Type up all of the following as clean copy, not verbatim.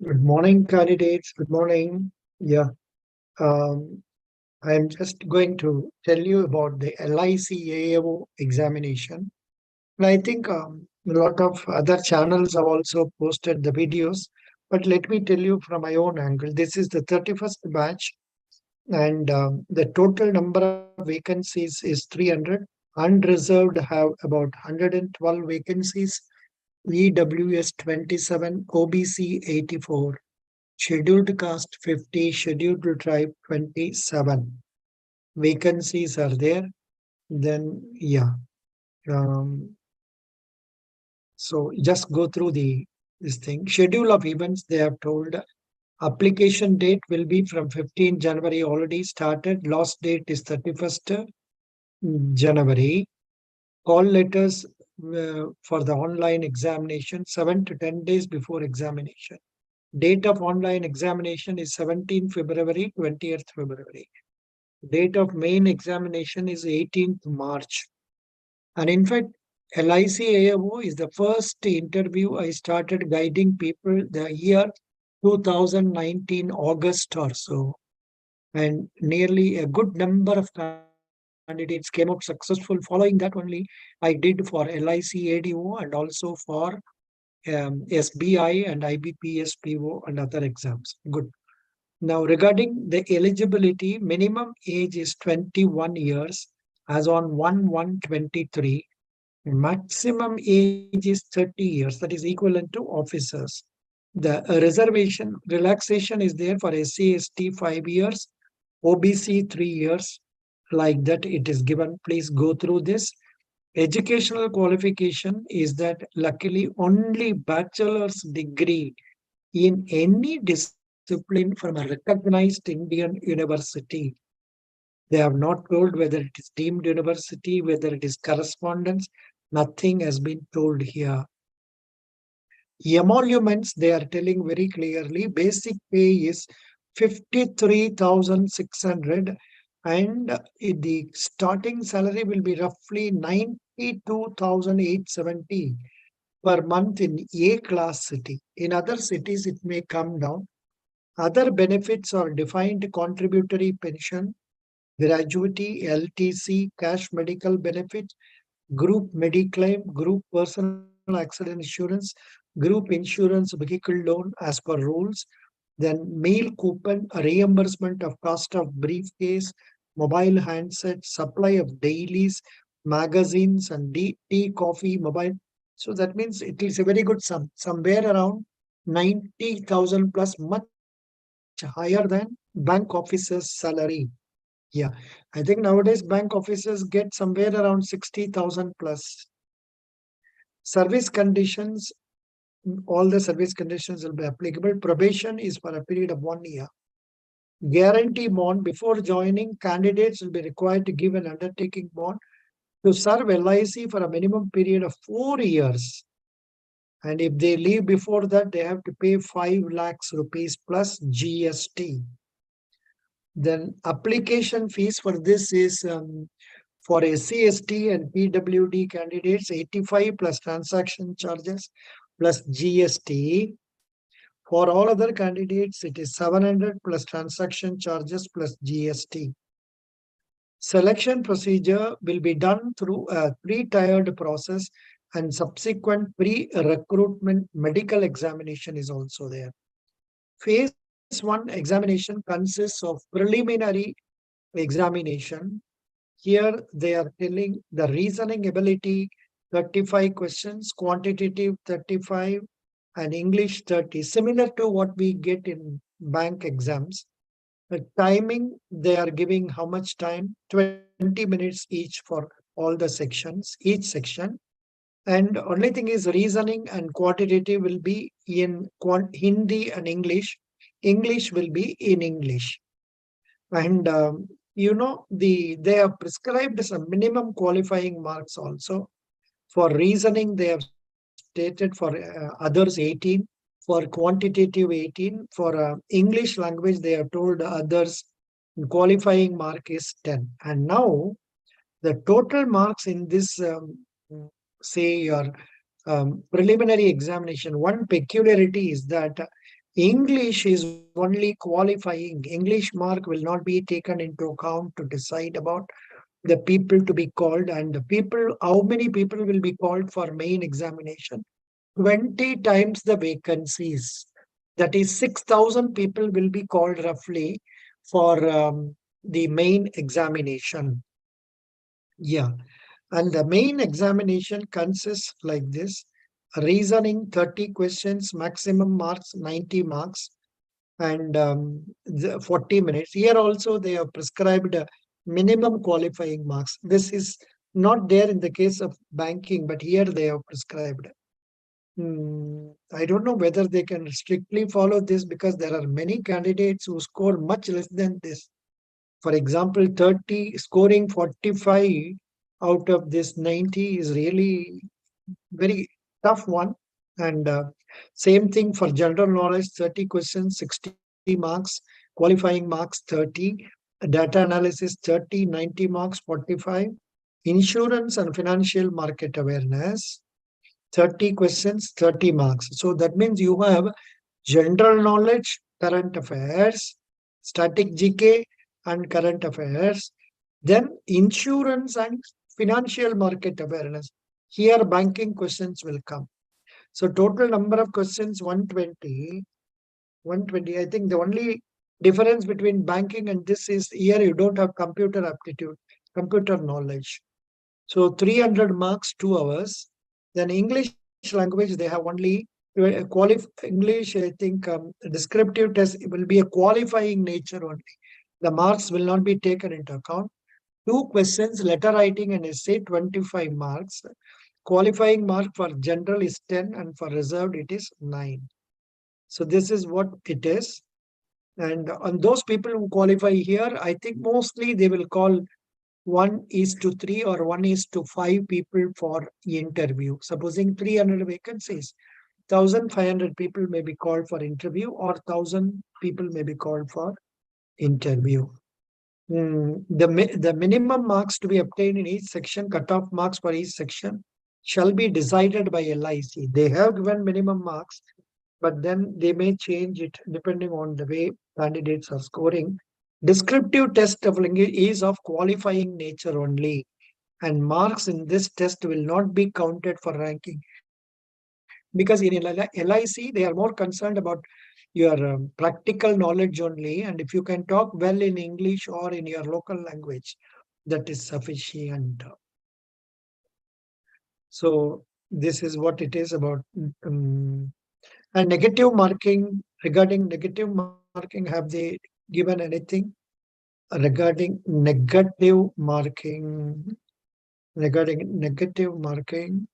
Good morning, candidates. Good morning. Yeah, um, I'm just going to tell you about the LIC AAO examination. And I think a lot of other channels have also posted the videos, but let me tell you from my own angle. This is the 31st batch, and the total number of vacancies is 300. Unreserved have about 112 vacancies, EWS 27, OBC 84. Scheduled caste 50, scheduled tribe 27. Vacancies are there. Then, yeah. Um, so just go through this thing. Schedule of events, they have told. Application date will be from 15 January already started. Last date is 31st January. Call letters for the online examination 7 to 10 days before examination. Date of online examination is 17 February, 20th February. Date of main examination is 18th March. And in fact, LIC AAO is the first interview I started guiding people the year 2019, August or so. And nearly a good number of candidates came out successful. Following that only, I did for LIC ADO and also for SBI and IBPS PO and other exams. Good. Now, regarding the eligibility, minimum age is 21 years as on 1/1/23. Maximum age is 30 years, that is equivalent to officers. The reservation relaxation is there for SC, ST 5 years, OBC 3 years, like that it is given. Please go through this. Educational qualification is that luckily only bachelor's degree in any discipline from a recognized Indian university. They have not told whether it is deemed university, whether it is correspondence. Nothing has been told here. Emoluments, they are telling very clearly, basic pay is 53,600 and the starting salary will be roughly 92,870 per month in A class city. In other cities, it may come down. Other benefits are defined contributory pension, gratuity, LTC, cash medical benefit, group mediclaim, group personal accident insurance, group insurance, vehicle loan as per rules, then meal coupon, a reimbursement of cost of briefcase, mobile handset, supply of dailies, magazines, and tea, coffee, mobile. So that means it is a very good sum, somewhere around 90,000 plus, much higher than bank officers' salary. Yeah, I think nowadays bank officers get somewhere around 60,000 plus. Service conditions, all the service conditions will be applicable. Probation is for a period of 1 year. Guarantee bond, before joining, candidates will be required to give an undertaking bond to serve LIC for a minimum period of 4 years. And if they leave before that, they have to pay 5 lakhs rupees plus GST. Then application fees for this is for SC, ST and PWD candidates, 85 plus transaction charges plus GST. For all other candidates, it is 700 plus transaction charges plus GST. Selection procedure will be done through a pre-tiered process and subsequent pre-recruitment medical examination is also there. Phase 1 examination consists of preliminary examination. Here they are telling the reasoning ability 35 questions, quantitative 35, and English 30, similar to what we get in bank exams. The timing, they are giving how much time? 20 minutes each for all the sections, each section. And only thing is reasoning and quantitative will be in Hindi and English. English will be in English. And they have prescribed some minimum qualifying marks also. For reasoning, they have stated for others 18, for quantitative 18, for English language, they have told others qualifying mark is 10. And now the total marks in this, say, your preliminary examination, one peculiarity is that English is only qualifying. English mark will not be taken into account to decide about the people to be called, and the people, how many people will be called for main examination. 20 times the vacancies. That is 6,000 people will be called roughly for the main examination. Yeah. And the main examination consists like this: reasoning 30 questions, maximum marks 90 marks, and 40 minutes. Here also they have prescribed minimum qualifying marks. This is not there in the case of banking, but here they have prescribed. I don't know whether they can strictly follow this, because there are many candidates who score much less than this. For example, 30 scoring 45 out of this 90 is really very tough one. And same thing for general knowledge: 30 questions, 60 marks, qualifying marks 30, data analysis 30, 90 marks 45, insurance and financial market awareness 30 questions, 30 marks. So that means you have general knowledge, current affairs, static GK, and current affairs. Then insurance and financial market awareness. Here banking questions will come. So total number of questions 120. 120. I think the only difference between banking and this is here you don't have computer aptitude, computer knowledge. So 300 marks, 2 hours. Then English language, they have only English. I think descriptive test will be a qualifying nature only. The marks will not be taken into account. Two questions, letter writing and essay, 25 marks. Qualifying mark for general is 10, and for reserved it is 9. So this is what it is. And on those people who qualify here, I think mostly they will call 1:3 or 1:5 people for interview. Supposing 300 vacancies, 1,500 people may be called for interview, or 1,000 people may be called for interview. The minimum marks to be obtained in each section, cutoff marks for each section, shall be decided by L.I.C. They have given minimum marks, but then they may change it depending on the way candidates are scoring. Descriptive test of language is of qualifying nature only, and marks in this test will not be counted for ranking, because in LIC they are more concerned about your practical knowledge only, and if you can talk well in English or in your local language, that is sufficient. So this is what it is about. And negative marking, regarding negative marking, have they given anything regarding negative marking? Regarding negative marking,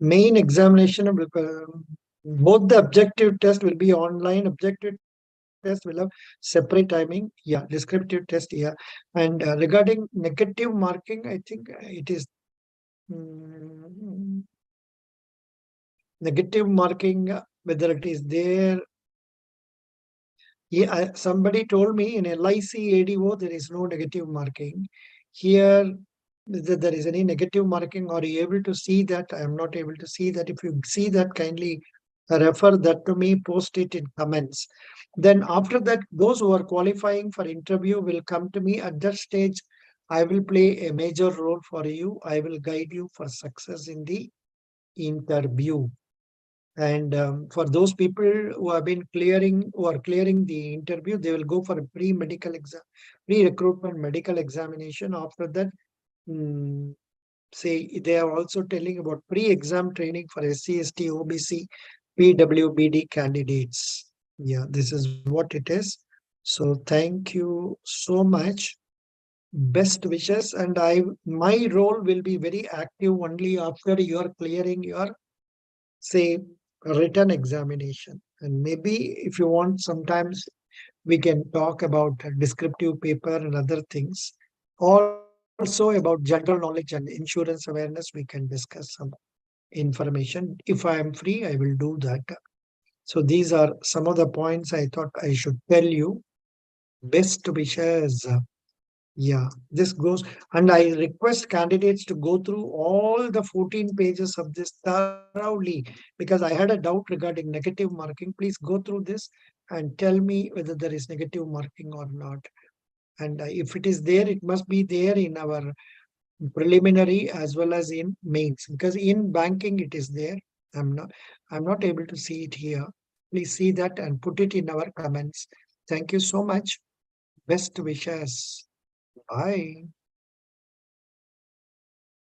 main examination will both the objective test will be online. Objective test will have separate timing. Yeah, descriptive test. Yeah, and regarding negative marking, I think it is mm, negative marking. Whether it is there, yeah, somebody told me in LIC ADO there is no negative marking. Here, there is any negative marking. Are you able to see that? I am not able to see that. If you see that, kindly refer that to me, post it in comments. Then after that, those who are qualifying for interview will come to me. At that stage, I will play a major role for you. I will guide you for success in the interview. And for those people who have been who are clearing the interview, they will go for a pre-medical exam, pre-recruitment medical examination. After that, mm, say they are also telling about pre-exam training for SC/ST, OBC, PWBD candidates. Yeah, this is what it is. So thank you so much. Best wishes, and my role will be very active only after you are clearing your, say, written examination. And maybe if you want, sometimes we can talk about a descriptive paper and other things. Also about general knowledge and insurance awareness, we can discuss some information. If I am free, I will do that. So these are some of the points I thought I should tell you. Best wishes. Yeah, this goes, and I request candidates to go through all the 14 pages of this thoroughly because I had a doubt regarding negative marking. Please go through this and tell me whether there is negative marking or not. And if it is there, it must be there in our preliminary as well as in mains because in banking it is there. I'm not I'm not able to see it here. Please see that and put it in our comments. Thank you so much. Best wishes. Bye.